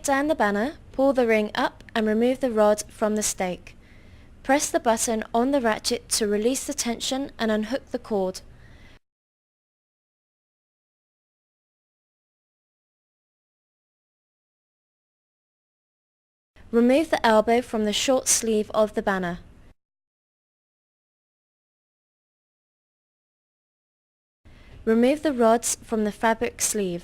take down the banner, pull the ring up and remove the rod from the stake. Press the button on the ratchet to release the tension and unhook the cord. Remove the elbow from the short sleeve of the banner. Remove the rods from the fabric sleeve.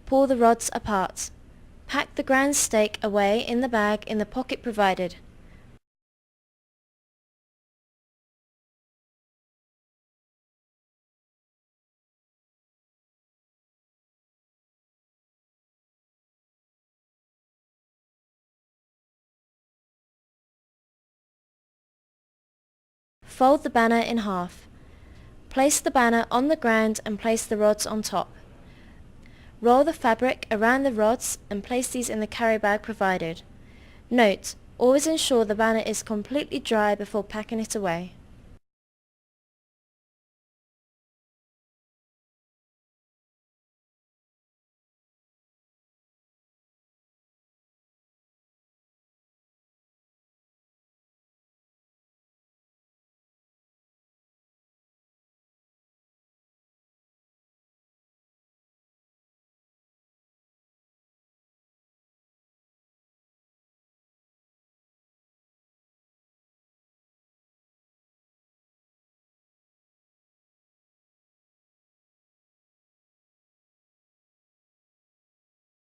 Pull the rods apart. Pack the ground stake away in the bag in the pocket provided. Fold the banner in half. Place the banner on the ground and place the rods on top. Roll the fabric around the rods and place these in the carry bag provided. Note, always ensure the banner is completely dry before packing it away.